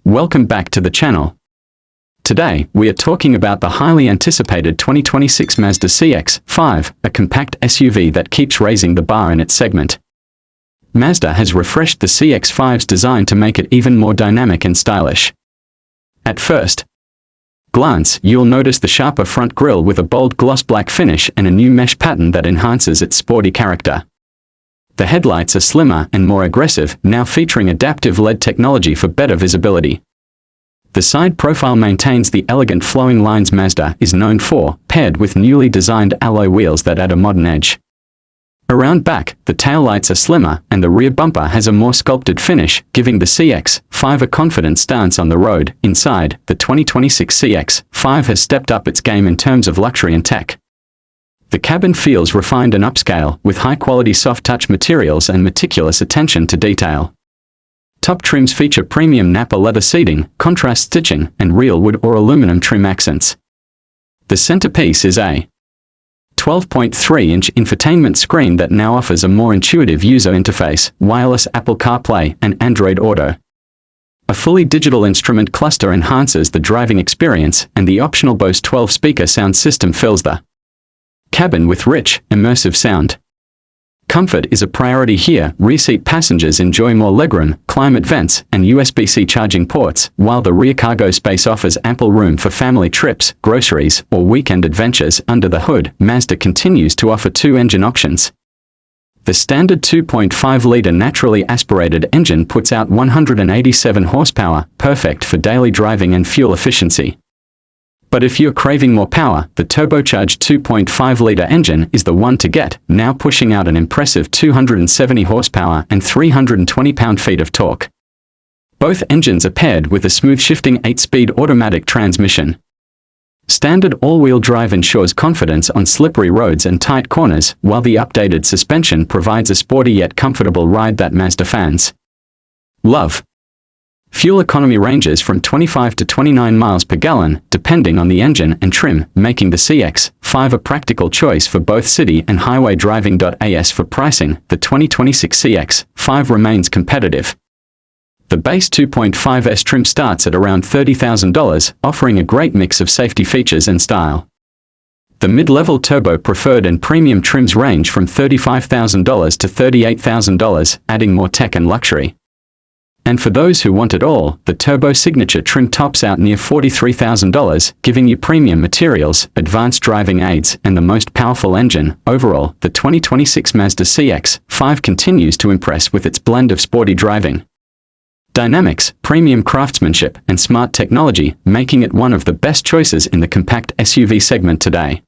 Welcome back to the channel. Today, we are talking about the highly anticipated 2026 Mazda CX-5, a compact SUV that keeps raising the bar in its segment. Mazda has refreshed the CX-5's design to make it even more dynamic and stylish. At first glance, you'll notice the sharper front grille with a bold gloss black finish and a new mesh pattern that enhances its sporty character. The headlights are slimmer and more aggressive, now featuring adaptive LED technology for better visibility. The side profile maintains the elegant flowing lines Mazda is known for, paired with newly designed alloy wheels that add a modern edge. Around back, the taillights are slimmer and the rear bumper has a more sculpted finish, giving the CX-5 a confident stance on the road. Inside, the 2026 CX-5 has stepped up its game in terms of luxury and tech. The cabin feels refined and upscale, with high-quality soft-touch materials and meticulous attention to detail. Top trims feature premium Napa leather seating, contrast stitching, and real wood or aluminum trim accents. The centerpiece is a 12.3-inch infotainment screen that now offers a more intuitive user interface, wireless Apple CarPlay, and Android Auto. A fully digital instrument cluster enhances the driving experience, and the optional Bose 12-speaker sound system fills the cabin with rich, immersive sound. Comfort is a priority here. Rear seat passengers enjoy more legroom, climate vents, and USB-C charging ports, while the rear cargo space offers ample room for family trips, groceries, or weekend adventures. Under the hood, Mazda continues to offer two engine options. The standard 2.5-liter naturally aspirated engine puts out 187 horsepower, perfect for daily driving and fuel efficiency. But if you're craving more power, the turbocharged 2.5-liter engine is the one to get, now pushing out an impressive 270 horsepower and 320 pound-feet of torque. Both engines are paired with a smooth-shifting 8-speed automatic transmission. Standard all-wheel drive ensures confidence on slippery roads and tight corners, while the updated suspension provides a sporty yet comfortable ride that Mazda fans love. Fuel economy ranges from 25 to 29 miles per gallon, depending on the engine and trim, making the CX-5 a practical choice for both city and highway driving. As for pricing, the 2026 CX-5 remains competitive. The base 2.5S trim starts at around $30,000, offering a great mix of safety features and style. The mid-level turbo preferred and premium trims range from $35,000 to $38,000, adding more tech and luxury. And for those who want it all, the Turbo Signature trim tops out near $43,000, giving you premium materials, advanced driving aids, and the most powerful engine. Overall, the 2026 Mazda CX-5 continues to impress with its blend of sporty driving, dynamics, premium craftsmanship, and smart technology, making it one of the best choices in the compact SUV segment today.